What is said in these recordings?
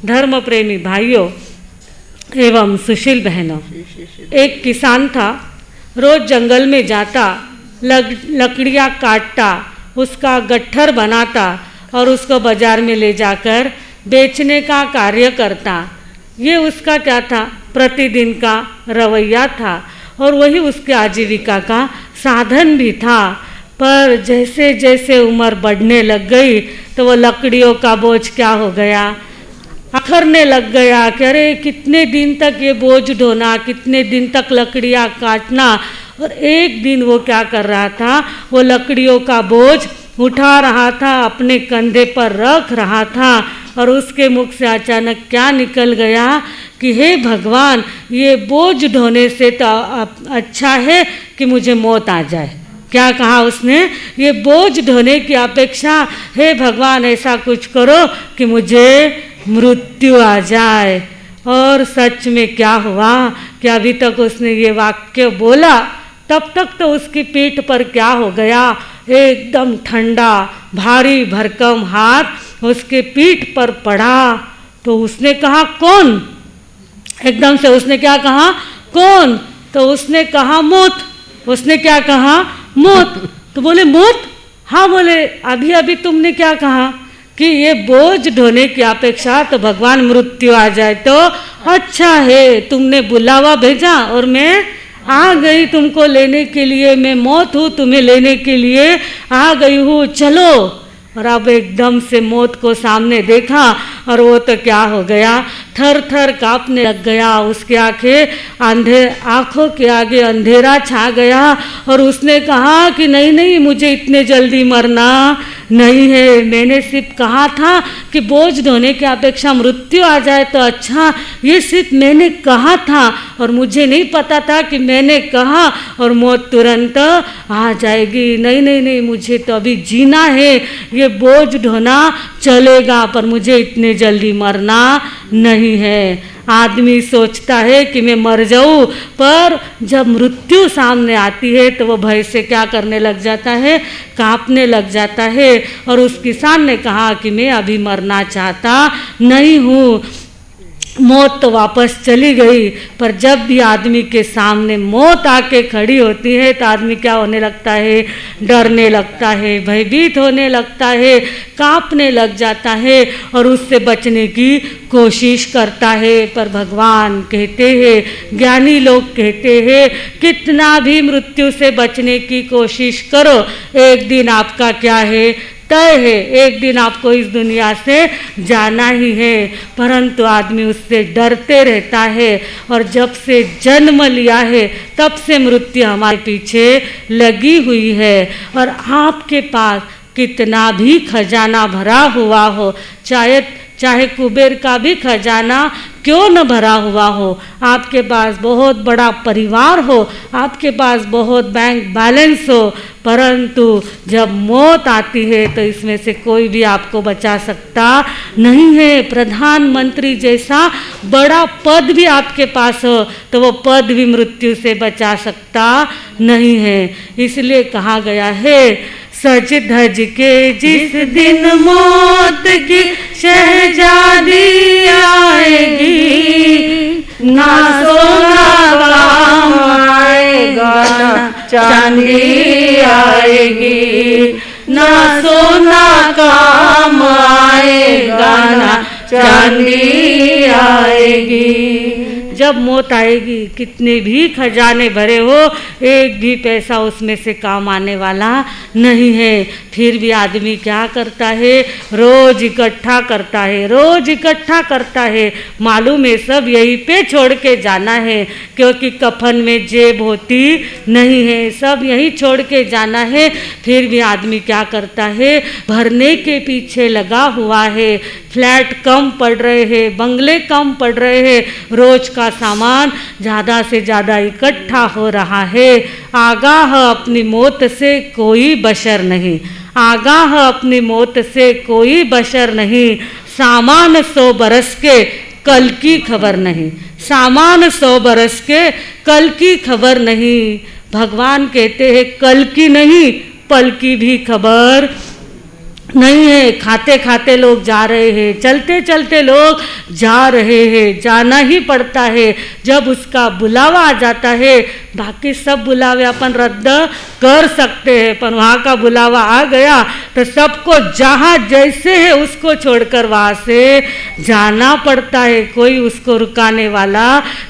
धर्म प्रेमी भाइयों एवं सुशील बहनों, एक किसान था, रोज जंगल में जाता, लकड़ियाँ काटता, उसका गट्ठर बनाता और उसको बाजार में ले जाकर बेचने का कार्य करता। ये उसका क्या था, प्रतिदिन का रवैया था और वही उसके आजीविका का साधन भी था। पर जैसे जैसे उम्र बढ़ने लग गई तो वो लकड़ियों का बोझ क्या हो गया, अखरने लग गया कि अरे कितने दिन तक ये बोझ ढोना, कितने दिन तक लकड़ियाँ काटना। और एक दिन वो क्या कर रहा था, वो लकड़ियों का बोझ उठा रहा था, अपने कंधे पर रख रहा था और उसके मुख से अचानक क्या निकल गया कि हे भगवान, ये बोझ ढोने से तो अच्छा है कि मुझे मौत आ जाए। क्या कहा उसने, ये बोझ ढोने की अपेक्षा हे भगवान ऐसा कुछ करो कि मुझे मृत्यु आ जाए। और सच में क्या हुआ कि अभी तक उसने ये वाक्य बोला तब तक तो उसकी पीठ पर क्या हो गया, एकदम ठंडा भारी भरकम हाथ उसके पीठ पर पड़ा। तो उसने कहा कौन, एकदम से उसने क्या कहा कौन, तो उसने कहा मौत। उसने क्या कहा मौत। तो बोले मौत, हाँ। बोले अभी अभी तुमने क्या कहा कि ये बोझ ढोने की अपेक्षा तो भगवान मृत्यु आ जाए तो अच्छा है। तुमने बुलावा भेजा और मैं आ गई तुमको लेने के लिए, मैं मौत हूँ तुम्हें लेने के लिए आ गई हूँ, चलो। और अब एकदम से मौत को सामने देखा और वो तो क्या हो गया, थर थर कांपने लग गया। उसकी आंखों के आगे अंधेरा छा गया और उसने कहा कि नहीं नहीं, मुझे इतने जल्दी मरना नहीं है। मैंने सिर्फ कहा था कि बोझ ढोने की अपेक्षा मृत्यु आ जाए तो अच्छा, ये सिर्फ मैंने कहा था और मुझे नहीं पता था कि मैंने कहा और मौत तुरंत आ जाएगी। नहीं नहीं नहीं, मुझे तो अभी जीना है, ये बोझ ढोना चलेगा पर मुझे इतने जल्दी मरना नहीं है। आदमी सोचता है कि मैं मर जाऊं, पर जब मृत्यु सामने आती है तो वो भय से क्या करने लग जाता है, कांपने लग जाता है। और उस किसान ने कहा कि मैं अभी मरना चाहता नहीं हूँ। मौत तो वापस चली गई, पर जब भी आदमी के सामने मौत आके खड़ी होती है तो आदमी क्या होने लगता है, डरने लगता है, भयभीत होने लगता है, कांपने लग जाता है और उससे बचने की कोशिश करता है। पर भगवान कहते हैं, ज्ञानी लोग कहते हैं, कितना भी मृत्यु से बचने की कोशिश करो, एक दिन आपका क्या है, तय है, एक दिन आपको इस दुनिया से जाना ही है। परंतु आदमी उससे डरते रहता है और जब से जन्म लिया है तब से मृत्यु हमारे पीछे लगी हुई है। और आपके पास कितना भी खजाना भरा हुआ हो, चाहे कुबेर का भी खजाना क्यों न भरा हुआ हो, आपके पास बहुत बड़ा परिवार हो, आपके पास बहुत बैंक बैलेंस हो, परंतु जब मौत आती है तो इसमें से कोई भी आपको बचा सकता नहीं है। प्रधानमंत्री जैसा बड़ा पद भी आपके पास हो तो वो पद भी मृत्यु से बचा सकता नहीं है। इसलिए कहा गया है, सज धज के जिस दिन मौत की शहजादी आएगी, ना सोना काम आएगा ना चांदी आएगी, ना सोना काम आएगा ना चांदी आएगी। जब मौत आएगी, कितने भी खजाने भरे हो, एक भी पैसा उसमें से काम आने वाला नहीं है। फिर भी आदमी क्या करता है, रोज इकट्ठा करता है, रोज इकट्ठा करता है। मालूम है सब यहीं पे छोड़ के जाना है, क्योंकि कफन में जेब होती नहीं है, सब यहीं छोड़ के जाना है। फिर भी आदमी क्या करता है, भरने के पीछे लगा हुआ है। फ्लैट कम पड़ रहे हैं, बंगले कम पड़ रहे हैं, रोज का सामान ज़्यादा से ज़्यादा इकट्ठा हो रहा है। आगाह अपनी मौत से कोई बशर नहीं, आगाह अपनी मौत से कोई बशर नहीं। सामान 100 बरस के कल की खबर नहीं, सामान 100 बरस के कल की खबर नहीं। भगवान कहते हैं कल की नहीं, पल की भी खबर नहीं है। खाते खाते लोग जा रहे हैं, चलते चलते लोग जा रहे हैं, जाना ही पड़ता है। जब उसका बुलावा आ जाता है, बाकी सब बुलावे अपन रद्द कर सकते हैं, पर वहाँ का बुलावा आ गया तो सबको जहाँ जैसे है उसको छोड़कर वहाँ से जाना पड़ता है। कोई उसको रुकाने वाला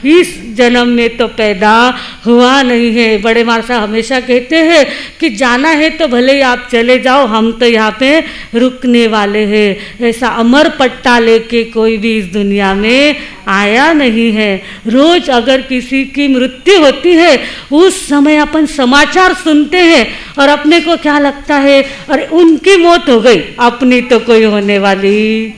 इस जन्म में तो पैदा हुआ नहीं है। बड़े माँ साहब हमेशा कहते हैं कि जाना है तो भले ही आप चले जाओ, हम तो यहाँ पे रुकने वाले हैं। ऐसा अमर पट्टा लेके कोई भी इस दुनिया में आया नहीं है। रोज अगर किसी की मृत्यु होती है, उस समय अपन समाचार सुनते हैं और अपने को क्या लगता है, अरे उनकी मौत हो गई, अपनी तो कोई होने वाली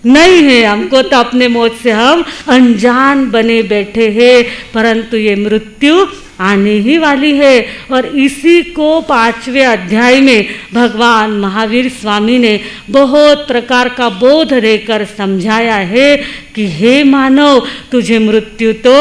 नहीं है। हमको तो अपने मौत से हम अनजान बने बैठे हैं, परंतु ये मृत्यु आने ही वाली है। और इसी को 5वें अध्याय में भगवान महावीर स्वामी ने बहुत प्रकार का बोध देकर समझाया है कि हे मानव, तुझे मृत्यु तो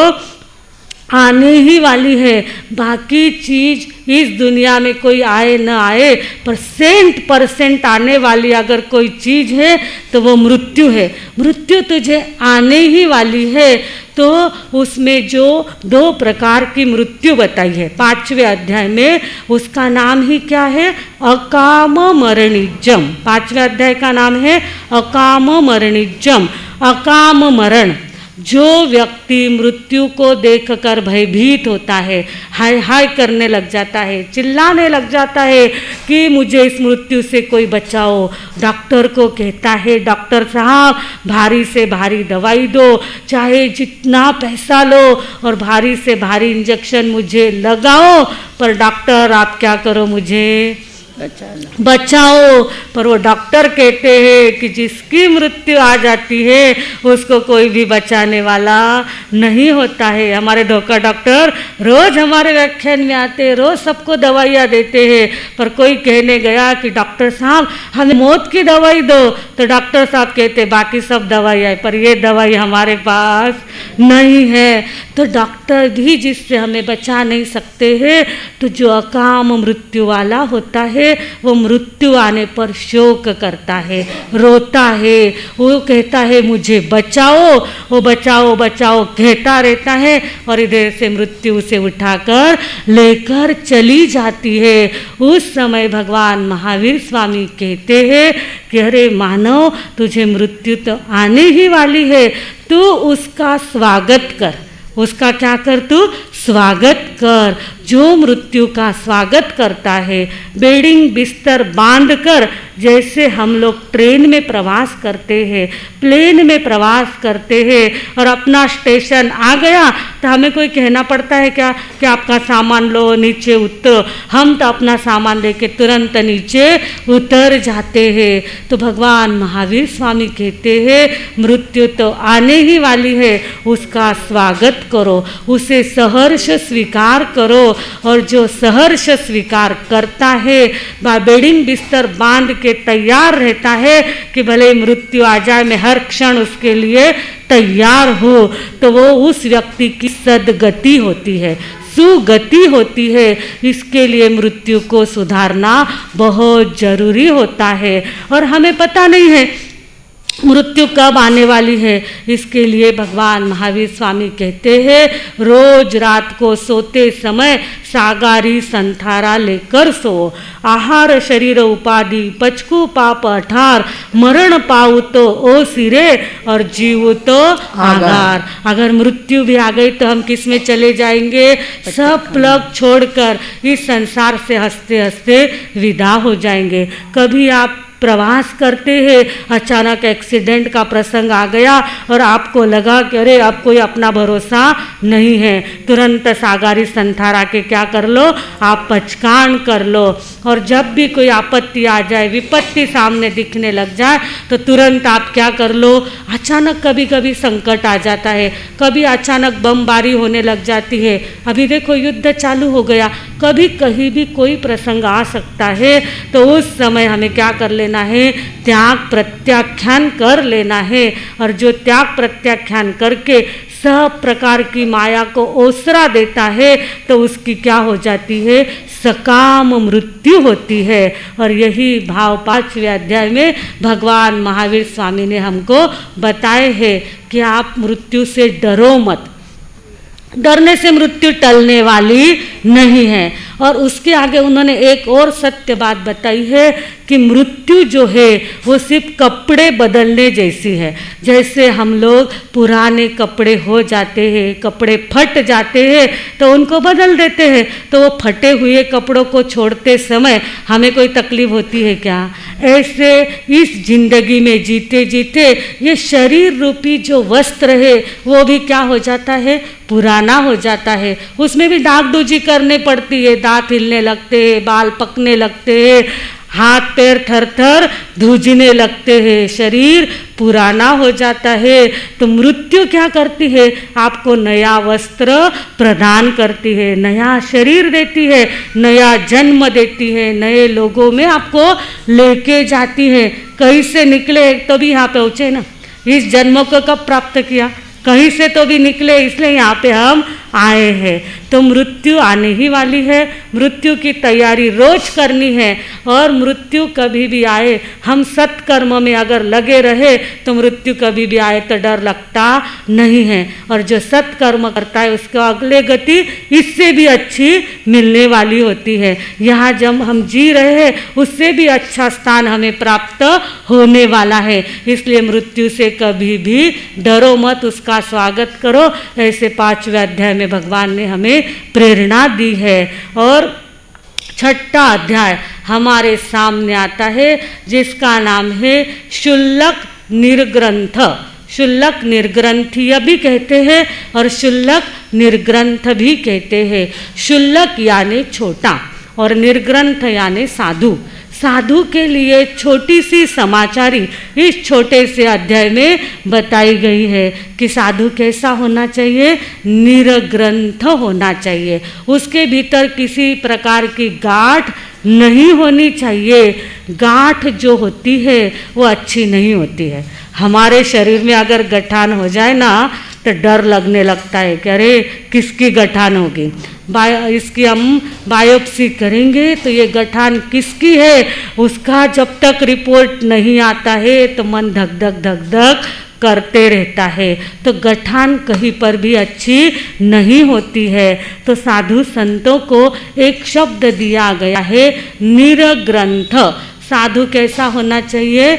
आने ही वाली है। बाकी चीज इस दुनिया में कोई आए न आए, पर 100% आने वाली अगर कोई चीज है तो वो मृत्यु है। मृत्यु तुझे आने ही वाली है। तो उसमें जो 2 प्रकार की मृत्यु बताई है 5वें अध्याय में, उसका नाम ही क्या है, अकाम मरणिजम। 5वें अध्याय का नाम है अकाम मरणिजम। अकाम मरण, जो व्यक्ति मृत्यु को देखकर भयभीत होता है, हाय हाय करने लग जाता है, चिल्लाने लग जाता है कि मुझे इस मृत्यु से कोई बचाओ, डॉक्टर को कहता है डॉक्टर साहब भारी से भारी दवाई दो, चाहे जितना पैसा लो और भारी से भारी इंजेक्शन मुझे लगाओ, पर डॉक्टर आप क्या करो, मुझे बचाओ। पर वो डॉक्टर कहते हैं कि जिसकी मृत्यु आ जाती है उसको कोई भी बचाने वाला नहीं होता है। हमारे धोखा डॉक्टर रोज हमारे व्याख्यान में आते, रोज सबको दवाइयाँ देते हैं, पर कोई कहने गया कि डॉक्टर साहब हमें मौत की दवाई दो, तो डॉक्टर साहब कहते बाकी सब दवाई है, पर ये दवाई हमारे पास नहीं है। तो डॉक्टर भी जिससे हमें बचा नहीं सकते हैं। तो जो अकाम मृत्यु वाला होता है वो मृत्यु आने पर शोक करता है, रोता है, वो कहता है मुझे बचाओ, वो बचाओ बचाओ कहता रहता है, और इधर से मृत्यु उसे उठाकर लेकर चली जाती है। उस समय भगवान महावीर स्वामी कहते हैं कि अरे मानव, तुझे मृत्यु तो आने ही वाली है, तू उसका स्वागत कर। उसका क्या कर, तू स्वागत कर। जो मृत्यु का स्वागत करता है, बेडिंग बिस्तर बांध कर, जैसे हम लोग ट्रेन में प्रवास करते हैं, प्लेन में प्रवास करते हैं, और अपना स्टेशन आ गया तो हमें कोई कहना पड़ता है क्या कि आपका सामान लो, नीचे उतरो। हम तो अपना सामान लेके तुरंत नीचे उतर जाते हैं। तो भगवान महावीर स्वामी कहते हैं मृत्यु तो आने ही वाली है, उसका स्वागत करो, उसे सहर्ष स्वीकार करो। और जो सहर्ष स्वीकार करता है, बेडिंग बिस्तर बांध के तैयार रहता है कि भले मृत्यु आ जाए, मैं हर क्षण उसके लिए तैयार हूँ, तो वो उस व्यक्ति की सद्गति होती है, सुगति होती है। इसके लिए मृत्यु को सुधारना बहुत जरूरी होता है। और हमें पता नहीं है मृत्यु कब आने वाली है। इसके लिए भगवान महावीर स्वामी कहते हैं रोज रात को सोते समय सागारी संथारा लेकर सो, आहार शरीर उपाधि पचकू पाप अठार, मरण पाऊ तो ओ सिरे और जीव तो आगार। अगर मृत्यु भी आ गई तो हम किस में चले जाएंगे, सब प्लग छोड़कर इस संसार से हंसते हंसते विदा हो जाएंगे। कभी आप प्रवास करते हैं, अचानक एक्सीडेंट का प्रसंग आ गया और आपको लगा कि अरे अब कोई अपना भरोसा नहीं है, तुरंत सागारी संथारा के क्या कर लो, आप पचकान कर लो। और जब भी कोई आपत्ति आ जाए, विपत्ति सामने दिखने लग जाए, तो तुरंत आप क्या कर लो, अचानक कभी कभी संकट आ जाता है, कभी अचानक बमबारी होने लग जाती है। अभी देखो युद्ध चालू हो गया, कभी कहीं भी कोई प्रसंग आ सकता है। तो उस समय हमें क्या कर ले लेना है, त्याग प्रत्याख्यान कर लेना है। और जो त्याग प्रत्याख्यान करके सब प्रकार की माया को ओसरा देता है तो उसकी क्या हो जाती है, सकाम मृत्यु होती है। और यही भाव 5वें अध्याय में भगवान महावीर स्वामी ने हमको बताए हैं कि आप मृत्यु से डरो मत, डरने से मृत्यु टलने वाली नहीं है। और उसके आगे उन्होंने एक और सत्य बात बताई है कि मृत्यु जो है वो सिर्फ कपड़े बदलने जैसी है। जैसे हम लोग पुराने कपड़े हो जाते हैं, कपड़े फट जाते हैं तो उनको बदल देते हैं, तो वो फटे हुए कपड़ों को छोड़ते समय हमें कोई तकलीफ होती है क्या? ऐसे इस जिंदगी में जीते जीते ये शरीर रूपी जो वस्त्र है वो भी क्या हो जाता है, पुराना हो जाता है। उसमें भी डागडूजी करने पड़ती है, दांत हिलने लगते हैं, बाल पकने लगते हैं, हाथ पैर थर थर ध्रुजने लगते हैं, शरीर पुराना हो जाता है। तो मृत्यु क्या करती है, आपको नया वस्त्र प्रदान करती है, नया शरीर देती है, नया जन्म देती है, नए लोगों में आपको लेके जाती है। कहीं से निकले तो भी यहाँ पहुँचे ना, इस जन्म को कब प्राप्त किया, कहीं से तो भी निकले, इसलिए यहाँ पे हम आए हैं। तो मृत्यु आने ही वाली है, मृत्यु की तैयारी रोज करनी है। और मृत्यु कभी भी आए, हम सत्कर्म में अगर लगे रहे तो मृत्यु कभी भी आए तो डर लगता नहीं है। और जो सत्कर्म करता है उसको अगले गति इससे भी अच्छी मिलने वाली होती है। यहाँ जब हम जी रहे हैं उससे भी अच्छा स्थान हमें प्राप्त होने वाला है। इसलिए मृत्यु से कभी भी डरो मत, उसका स्वागत करो। ऐसे 5वें अध्याय में भगवान ने हमें प्रेरणा दी है। और 6ठा अध्याय हमारे सामने आता है जिसका नाम है शुल्लक निर्ग्रंथ। शुल्लक निर्ग्रंथीय भी कहते हैं और शुल्लक निर्ग्रंथ भी कहते हैं। शुल्लक यानी छोटा और निर्ग्रंथ यानी साधु। साधु के लिए छोटी सी समाचारी इस छोटे से अध्याय में बताई गई है कि साधु कैसा होना चाहिए, निर्ग्रंथ होना चाहिए। उसके भीतर किसी प्रकार की गांठ नहीं होनी चाहिए। गांठ जो होती है वो अच्छी नहीं होती है। हमारे शरीर में अगर गठान हो जाए ना तो डर लगने लगता है कि अरे किसकी गठान होगी। इसकी हम बायोप्सी करेंगे तो ये गठान किसकी है, उसका जब तक रिपोर्ट नहीं आता है तो मन धक धक धक धक करते रहता है। तो गठान कहीं पर भी अच्छी नहीं होती है। तो साधु संतों को एक शब्द दिया गया है, निर्ग्रंथ। साधु कैसा होना चाहिए,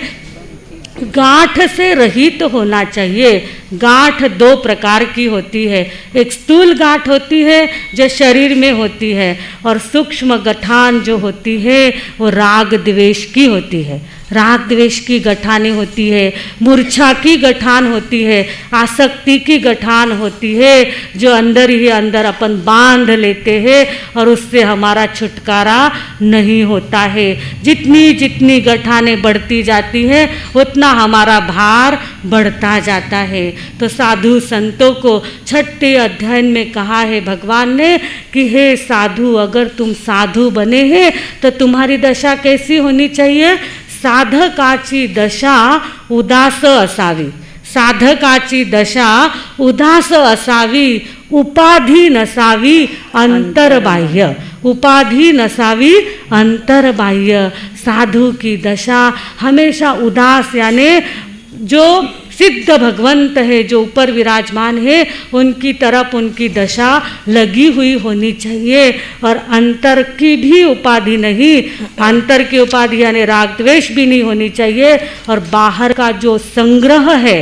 गांठ से रहित तो होना चाहिए। गांठ 2 प्रकार की होती है, एक स्थूल गांठ होती है जो शरीर में होती है, और सूक्ष्म गठान जो होती है वो राग द्वेष की होती है। राग द्वेष की गठानें होती है, मूर्छा की गठान होती है, आसक्ति की गठान होती है, जो अंदर ही अंदर अपन बांध लेते हैं और उससे हमारा छुटकारा नहीं होता है। जितनी जितनी गठानें बढ़ती जाती हैं उतना हमारा भार बढ़ता जाता है। तो साधु संतों को 6ठे अध्याय में कहा है भगवान ने कि हे साधु, अगर तुम साधु बने हैं तो तुम्हारी दशा कैसी होनी चाहिए, साधकाची दशा उदास असावी। साधकाची दशा उदास असावी, उपाधी नसावी अंतर्बाह्य। उपाधी नसावी अंतर्बाह्य। साधु की दशा हमेशा उदास यानी जो सिद्ध भगवंत है, जो ऊपर विराजमान है, उनकी तरफ उनकी दशा लगी हुई होनी चाहिए। और अंतर की भी उपाधि नहीं, अंतर की उपाधि यानी राग द्वेष भी नहीं होनी चाहिए। और बाहर का जो संग्रह है,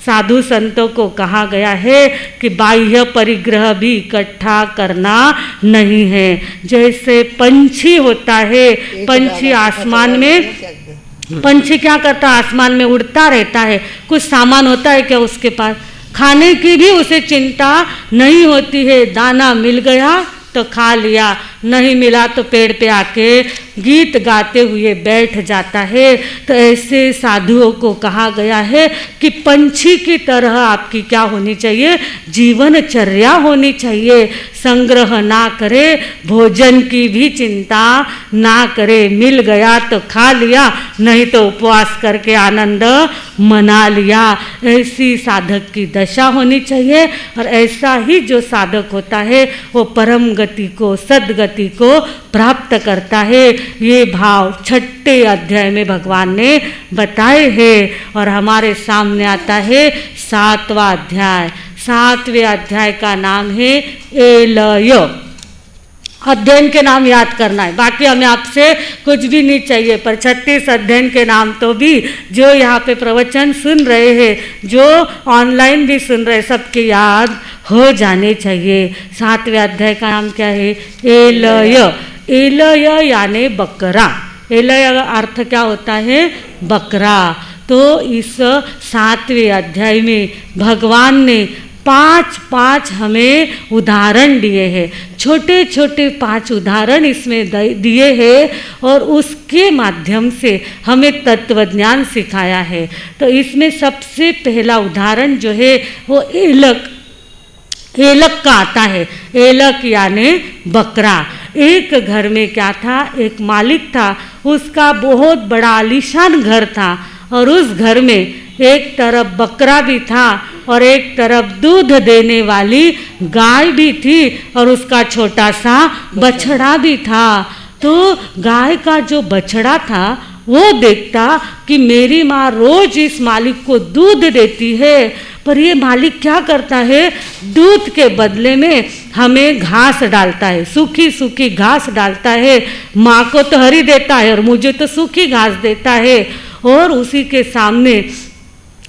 साधु संतों को कहा गया है कि बाह्य परिग्रह भी इकट्ठा करना नहीं है। जैसे पंछी होता है, पंछी आसमान में, पंछी क्या करता है, आसमान में उड़ता रहता है। कुछ सामान होता है क्या उसके पास, खाने की भी उसे चिंता नहीं होती है। दाना मिल गया तो खा लिया, नहीं मिला तो पेड़ पे आके गीत गाते हुए बैठ जाता है। तो ऐसे साधुओं को कहा गया है कि पंछी की तरह आपकी क्या होनी चाहिए, जीवनचर्या होनी चाहिए। संग्रह ना करे, भोजन की भी चिंता ना करे, मिल गया तो खा लिया, नहीं तो उपवास करके आनंद मना लिया। ऐसी साधक की दशा होनी चाहिए। और ऐसा ही जो साधक होता है वो परम गति को, सद्गति को प्राप्त करता है। ये भाव 6ठे अध्याय में भगवान ने बताए हैं। और हमारे सामने आता है 7वां अध्याय। 7वें अध्याय का नाम है एलय। अध्ययन के नाम याद करना है, बाकी हमें आपसे कुछ भी नहीं चाहिए, पर 36 अध्ययन के नाम तो भी जो यहाँ पे प्रवचन सुन रहे हैं, जो ऑनलाइन भी सुन रहे, सबके याद हो जाने चाहिए। 7वें अध्याय का नाम क्या है, एलय। एलय यानी बकरा। एलय अर्थ क्या होता है, बकरा। तो इस 7वें अध्याय में भगवान ने 5 हमें उदाहरण दिए हैं, छोटे छोटे 5 उदाहरण इसमें दिए हैं और उसके माध्यम से हमें तत्वज्ञान सिखाया है। तो इसमें सबसे पहला उदाहरण जो है वो एलक का आता है। एलक यानी बकरा। एक घर में क्या था, एक मालिक था, उसका बहुत बड़ा आलीशान घर था और उस घर में एक तरफ बकरा भी था और एक तरफ दूध देने वाली गाय भी थी और उसका छोटा सा बछड़ा भी था। तो गाय का जो बछड़ा था वो देखता कि मेरी माँ रोज इस मालिक को दूध देती है, पर ये मालिक क्या करता है, दूध के बदले में हमें घास डालता है, सूखी सूखी घास डालता है। माँ को तो हरी देता है और मुझे तो सूखी घास देता है। और उसी के सामने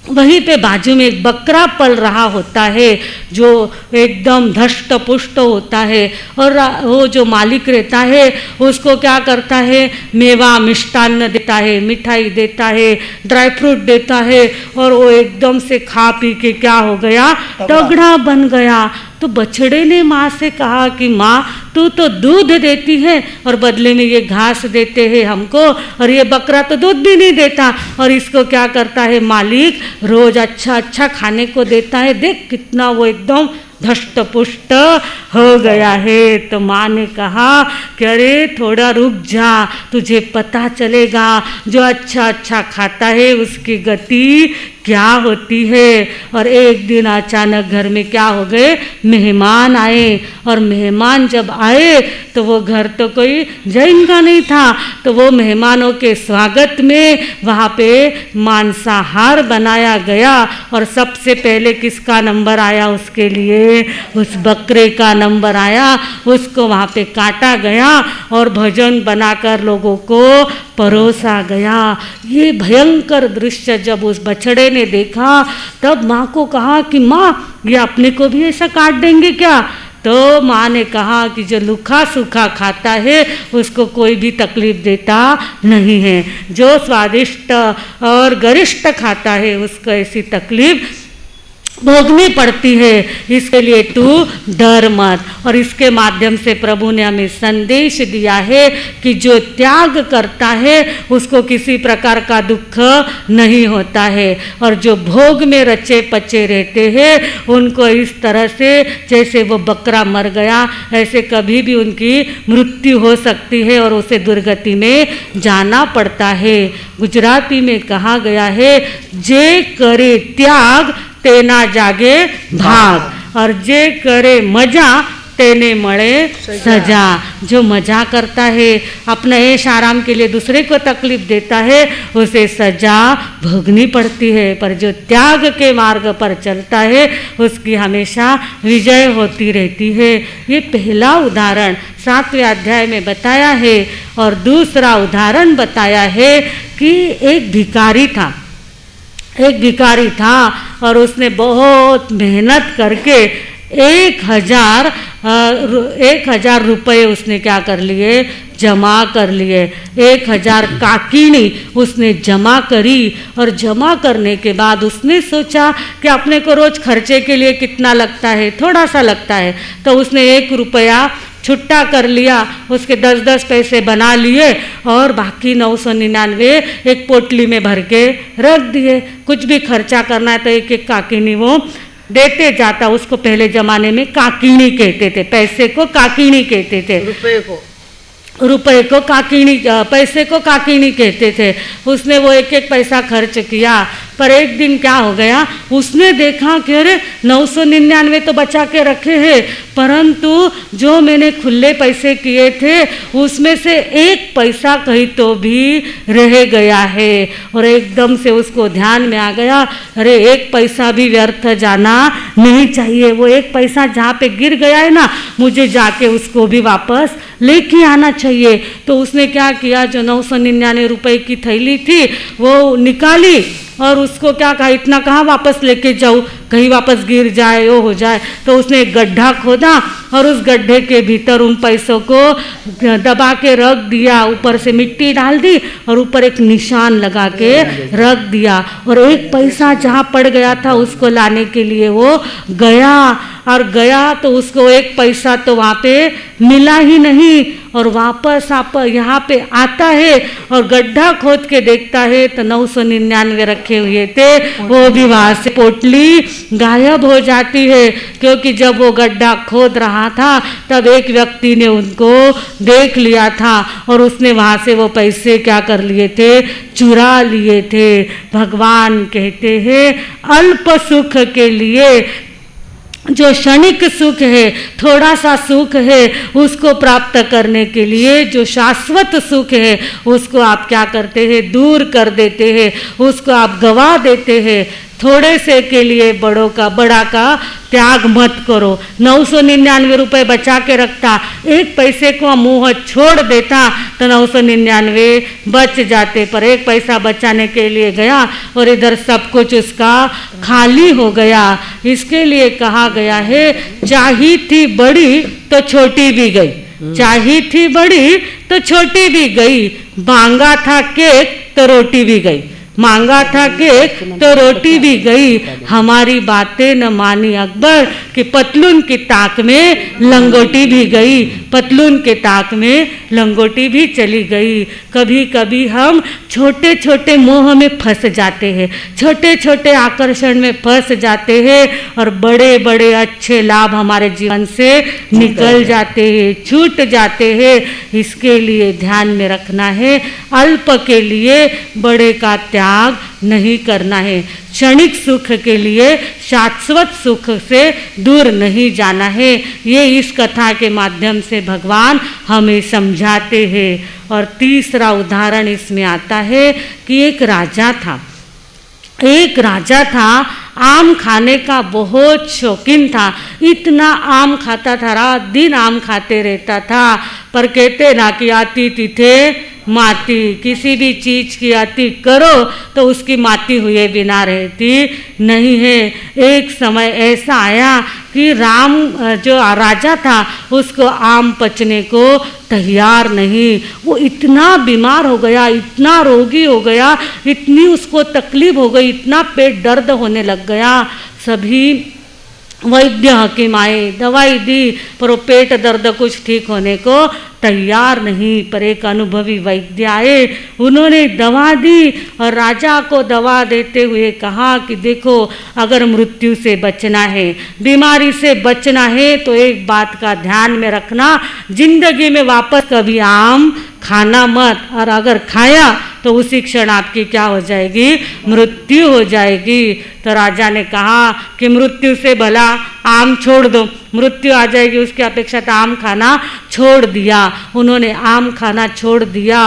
वहीं पे बाजू में एक बकरा पल रहा होता है जो एकदम धष्ट पुष्ट होता है। और वो जो मालिक रहता है उसको क्या करता है, मेवा मिष्टान्न देता है, मिठाई देता है, ड्राई फ्रूट देता है। और वो एकदम से खा पी के क्या हो गया, तगड़ा बन गया। तो बछड़े ने माँ से कहा कि माँ तू तो दूध देती है और बदले में ये घास देते हैं हमको, और ये बकरा तो दूध भी नहीं देता और इसको क्या करता है मालिक, रोज अच्छा अच्छा खाने को देता है। देख कितना वो एकदम धष्ट पुष्ट हो गया है। तो माँ ने कहा कि अरे थोड़ा रुक जा, तुझे पता चलेगा जो अच्छा अच्छा खाता है उसकी गति क्या होती है। और एक दिन अचानक घर में क्या हो गए, मेहमान आए। और मेहमान जब आए तो वो घर तो कोई जैन का नहीं था, तो वो मेहमानों के स्वागत में वहाँ पे मांसाहार बनाया गया। और सबसे पहले किसका नंबर आया उसके लिए, उस बकरे का नंबर आया। उसको वहाँ पे काटा गया और भोजन बनाकर लोगों को परोसा गया। ये भयंकर दृश्य जब उस बछड़े ने देखा तब माँ को कहा कि माँ ये अपने को भी ऐसा काट देंगे क्या। तो माँ ने कहा कि जो लूखा सूखा खाता है उसको कोई भी तकलीफ देता नहीं है, जो स्वादिष्ट और गरिष्ठ खाता है उसको ऐसी तकलीफ भोगनी पड़ती है। इसके लिए तू डर मत। और इसके माध्यम से प्रभु ने हमें संदेश दिया है कि जो त्याग करता है उसको किसी प्रकार का दुख नहीं होता है। और जो भोग में रचे पचे रहते हैं उनको इस तरह से जैसे वो बकरा मर गया ऐसे कभी भी उनकी मृत्यु हो सकती है और उसे दुर्गति में जाना पड़ता है। गुजराती में कहा गया है, जे करे त्याग तेना जागे भाग, और जे करे मजा तेने मळे सजा। जो मजा करता है, अपना ऐश आराम के लिए दूसरे को तकलीफ देता है, उसे सजा भोगनी पड़ती है। पर जो त्याग के मार्ग पर चलता है उसकी हमेशा विजय होती रहती है। ये पहला उदाहरण 7वें अध्याय में बताया है। और दूसरा उदाहरण बताया है कि एक भिखारी था और उसने बहुत मेहनत करके 1000 रुपये उसने क्या कर लिए, जमा कर लिए। 1000 काकीनी उसने जमा करी। और जमा करने के बाद उसने सोचा कि अपने को रोज खर्चे के लिए कितना लगता है, थोड़ा सा लगता है, तो उसने 1 रुपया छुट्टा कर लिया, उसके 10-10 पैसे बना लिए और बाकी 999 एक पोटली में भर के रख दिए। कुछ भी खर्चा करना है तो एक एक काकिनी वो देते जाता। उसको पहले ज़माने में काकिनी कहते थे, पैसे को काकिनी कहते थे, रुपए को काकिनी, पैसे को काकिनी कहते थे। उसने वो एक एक पैसा खर्च किया, पर एक दिन क्या हो गया, उसने देखा कि अरे 999 तो बचा के रखे हैं, परंतु जो मैंने खुले पैसे किए थे उसमें से एक पैसा कहीं तो भी रह गया है। और एकदम से उसको ध्यान में आ गया, अरे एक पैसा भी व्यर्थ जाना नहीं चाहिए, वो एक पैसा जहाँ पे गिर गया है ना, मुझे जाके उसको भी वापस लेके आना चाहिए। तो उसने क्या किया, जो 999 रुपए की थैली थी वो निकाली और उसको क्या कहा, इतना कहाँ वापस लेके जाऊँ, कहीं वापस गिर जाए, वो हो जाए। तो उसने एक गड्ढा खोदा और उस गड्ढे के भीतर उन पैसों को दबा के रख दिया, ऊपर से मिट्टी डाल दी और ऊपर एक निशान लगा के रख दिया। और एक पैसा जहाँ पड़ गया था उसको लाने के लिए वो गया, और गया तो उसको एक पैसा तो वहाँ पे मिला ही नहीं। और वापस आप यहाँ पे आता है और गड्ढा खोद के देखता है तो 999 रखे हुए थे, वो भी वहाँ से पोटली गायब हो जाती है। क्योंकि जब वो गड्ढा खोद रहा था तब एक व्यक्ति ने उनको देख लिया था और उसने वहाँ से वो पैसे क्या कर लिए थे, चुरा लिए थे। भगवान कहते हैं अल्प सुख के लिए, जो क्षणिक सुख है, थोड़ा सा सुख है, उसको प्राप्त करने के लिए जो शाश्वत सुख है उसको आप क्या करते हैं, दूर कर देते हैं, उसको आप गवा देते हैं। थोड़े से के लिए बड़ा का त्याग मत करो। 999 रुपये बचा के रखता, एक पैसे को मुँह छोड़ देता तो 999 बच जाते, पर एक पैसा बचाने के लिए गया और इधर सब कुछ उसका खाली हो गया। इसके लिए कहा गया है, चाही थी बड़ी तो छोटी भी गई, चाही थी बड़ी तो छोटी भी गई, मांगा था केक तो रोटी भी गई, मांगा था केक तो रोटी भी गई। हमारी बातें न मानी अकबर कि पतलून की ताक में लंगोटी भी गई, पतलून के ताक में लंगोटी भी चली गई। कभी कभी हम छोटे छोटे मोह में फंस जाते हैं, छोटे छोटे आकर्षण में फंस जाते हैं और बड़े बड़े अच्छे लाभ हमारे जीवन से निकल जाते हैं, छूट जाते हैं। इसके लिए ध्यान में रखना है, अल्प के लिए बड़े का त्याग नहीं करना है, क्षणिक सुख के लिए शाश्वत सुख से दूर नहीं जाना है। ये इस कथा के माध्यम से भगवान हमें समझाते हैं। और तीसरा उदाहरण इसमें आता है कि एक राजा था, आम खाने का बहुत शौकीन था, इतना आम खाता था, रात दिन आम खाते रहता था। पर कहते ना कि आती तिथे माती, किसी भी चीज़ की अति करो तो उसकी माती हुए बिना रहती नहीं है। एक समय ऐसा आया कि राम जो राजा था उसको आम पचने को तैयार नहीं, वो इतना बीमार हो गया, इतना रोगी हो गया, इतनी उसको तकलीफ हो गई, इतना पेट दर्द होने लग गया। सभी वैद्य हकीम आए, दवाई दी, पर वो पेट दर्द कुछ ठीक होने को तैयार नहीं। पर एक अनुभवी वैद्य आए, उन्होंने दवा दी और राजा को दवा देते हुए कहा कि देखो, अगर मृत्यु से बचना है, बीमारी से बचना है तो एक बात का ध्यान में रखना, जिंदगी में वापस कभी आम खाना मत, और अगर खाया तो उसी क्षण आपकी क्या हो जाएगी, मृत्यु हो जाएगी। तो राजा ने कहा कि मृत्यु से भला आम छोड़ दो, मृत्यु आ जाएगी उसकी अपेक्षा तो आम खाना छोड़ दिया। उन्होंने आम खाना छोड़ दिया।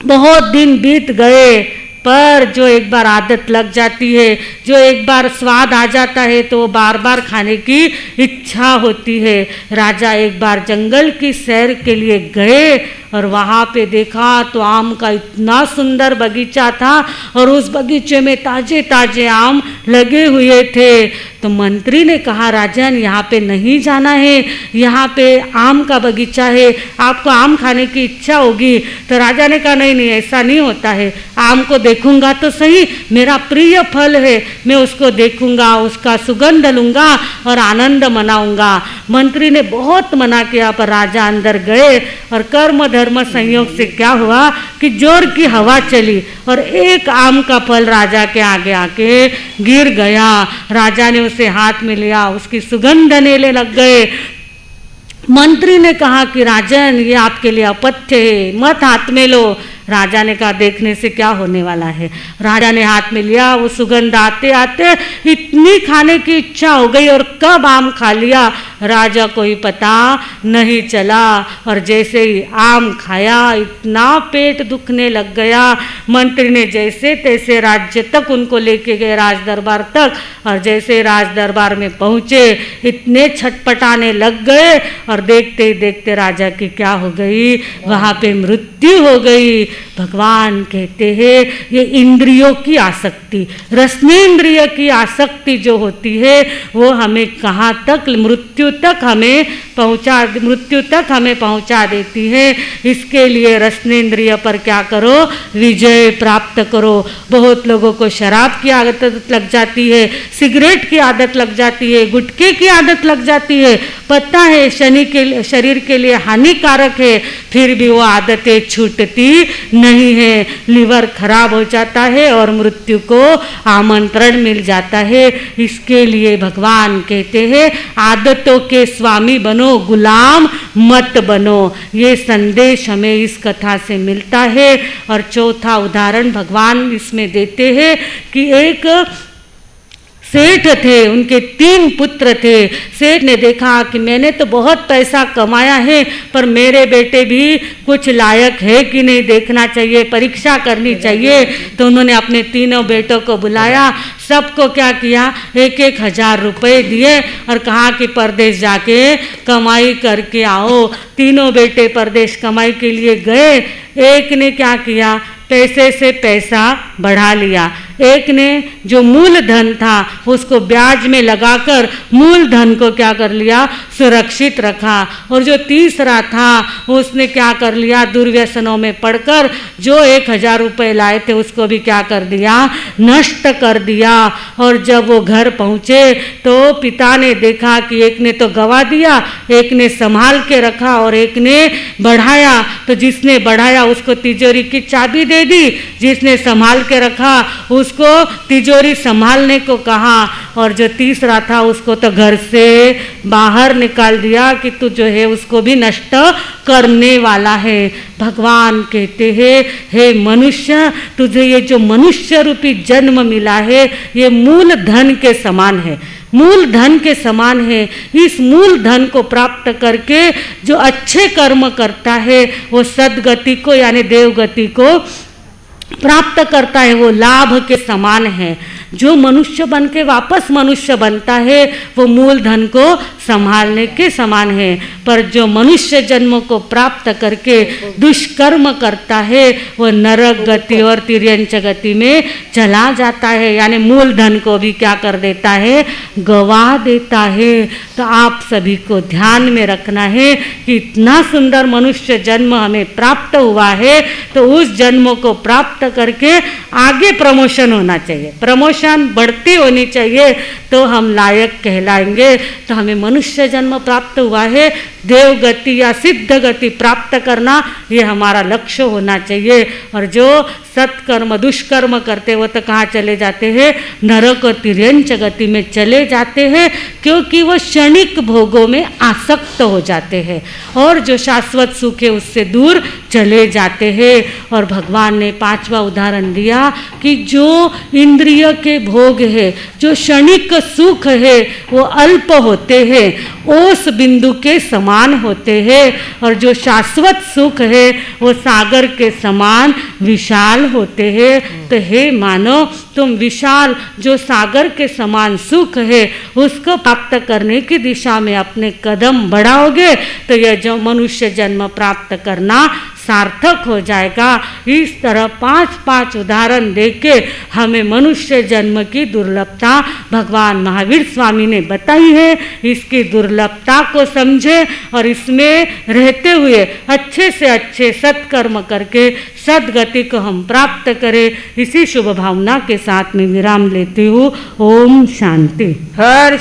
बहुत दिन बीत गए, पर जो एक बार आदत लग जाती है, जो एक बार स्वाद आ जाता है तो वो बार बार खाने की इच्छा होती है। राजा एक बार जंगल की सैर के लिए गए और वहाँ पे देखा तो आम का इतना सुंदर बगीचा था और उस बगीचे में ताजे ताजे आम लगे हुए थे। तो मंत्री ने कहा, राजन यहाँ पे नहीं जाना है, यहाँ पे आम का बगीचा है, आपको आम खाने की इच्छा होगी। तो राजा ने कहा, नहीं नहीं ऐसा नहीं होता है, आम को देखूंगा तो सही, मेरा प्रिय फल है, मैं उसको देखूंगा, उसका सुगंध लूंगा और आनंद मनाऊंगा। मंत्री ने बहुत मना किया पर राजा अंदर गए और कर्म धर्म संयोग से क्या हुआ कि जोर की हवा चली और एक आम का फल राजा के आगे आके गिर गया। राजा ने उसे हाथ में लिया, उसकी सुगंध लेने लग गए। मंत्री ने कहा कि राजन ये आपके लिए अपथ्य है, मत हाथ में लो। राजा ने कहा, देखने से क्या होने वाला है। राजा ने हाथ में लिया, वो सुगंध आते आते इतनी खाने की इच्छा हो गई और कब आम खा लिया राजा को ही पता नहीं चला। और जैसे ही आम खाया इतना पेट दुखने लग गया। मंत्री ने जैसे तैसे राज्य तक उनको लेके गए, राज दरबार तक, और जैसे राज दरबार में पहुँचे इतने छटपटाने लग गए और देखते ही देखते राजा की क्या हो गई, वहाँ पे मृत्यु हो गई। भगवान कहते हैं ये इंद्रियों की आसक्ति, रसनेन्द्रिय की आसक्ति जो होती है वो हमें कहाँ तक, मृत्यु तक हमें पहुँचा देती है। इसके लिए रसनेन्द्रिय पर क्या करो, विजय प्राप्त करो। बहुत लोगों को शराब की आदत लग जाती है, सिगरेट की आदत लग जाती है, गुटखे की आदत लग जाती है, पता है शरीर के लिए हानिकारक है, फिर भी वो आदतें छूटती नहीं है। लिवर खराब हो जाता है और मृत्यु को आमंत्रण मिल जाता है। इसके लिए भगवान कहते हैं आदतों के स्वामी बनो, गुलाम मत बनो। ये संदेश हमें इस कथा से मिलता है। और चौथा उदाहरण भगवान इसमें देते हैं कि एक सेठ थे, उनके 3 पुत्र थे। सेठ ने देखा कि मैंने तो बहुत पैसा कमाया है पर मेरे बेटे भी कुछ लायक है कि नहीं देखना चाहिए, परीक्षा करनी चाहिए। तो उन्होंने अपने 3 बेटों को बुलाया, सबको क्या किया, 1-1 हज़ार रुपये दिए और कहा कि परदेश जाके कमाई करके आओ। 3 बेटे परदेश कमाई के लिए गए। एक ने क्या किया, पैसे से पैसा बढ़ा लिया। एक ने जो मूल धन था उसको ब्याज में लगाकर मूल धन को क्या कर लिया, सुरक्षित रखा। और जो तीसरा था उसने क्या कर लिया, दुर्व्यसनों में पड़कर जो 1,000 रुपये लाए थे उसको भी क्या कर दिया, नष्ट कर दिया। और जब वो घर पहुँचे तो पिता ने देखा कि एक ने तो गवा दिया, एक ने संभाल के रखा और एक ने बढ़ाया। तो जिसने बढ़ाया उसको तिजोरी की चाबी दे दी, जिसने संभाल के रखा उसको तिजोरी संभालने को कहा, और जो तीसरा था उसको तो घर से बाहर निकाल दिया कि तू जो है उसको भी नष्ट करने वाला है। भगवान कहते हैं हे मनुष्य, तुझे ये जो मनुष्य रूपी जन्म मिला है ये मूल धन के समान है, मूल धन के समान है। इस मूल धन को प्राप्त करके जो अच्छे कर्म करता है वो सद्गति को यानी देवगति को प्राप्त करता है, वो लाभ के समान है। जो मनुष्य बन के वापस मनुष्य बनता है वो मूल धन को संभालने के समान है। पर जो मनुष्य जन्म को प्राप्त करके दुष्कर्म करता है वो नरक गति और तिर्यंच गति में चला जाता है, यानी मूल धन को भी क्या कर देता है, गवा देता है। तो आप सभी को ध्यान में रखना है कि इतना सुंदर मनुष्य जन्म हमें प्राप्त हुआ है तो उस जन्म को प्राप्त करके आगे प्रमोशन होना चाहिए, प्रमोशन बढ़ती होनी चाहिए तो हम लायक कहलाएंगे। तो हमें मनुष्य जन्म प्राप्त हुआ है, देव गति या सिद्ध गति प्राप्त करना ये हमारा लक्ष्य होना चाहिए। और जो सत्कर्म दुष्कर्म करते वो तो कहाँ चले जाते हैं, नरक और तिर्यंच गति में चले जाते हैं, क्योंकि वो क्षणिक भोगों में आसक्त हो जाते हैं और जो शाश्वत सुख है उससे दूर चले जाते हैं। और भगवान ने 5वां उदाहरण दिया कि जो इंद्रिय के भोग है, जो क्षणिक सुख है वो अल्प होते हैं, ओस बिंदु के समान होते हैं, और जो शाश्वत सुख है वो सागर के समान विशाल होते हैं। तो हे मानव, तुम विशाल जो सागर के समान सुख है उसको प्राप्त करने की दिशा में अपने कदम बढ़ाओगे तो यह जो मनुष्य जन्म प्राप्त करना सार्थक हो जाएगा। इस तरह 5-5 उदाहरण देके हमें मनुष्य जन्म की दुर्लभता भगवान महावीर स्वामी ने बताई है। इसकी दुर्लभता को समझे और इसमें रहते हुए अच्छे से अच्छे सत्कर्म करके सद्गति को हम प्राप्त करें। इसी शुभ भावना के साथ में विराम लेती हूँ। ओम शांति। हर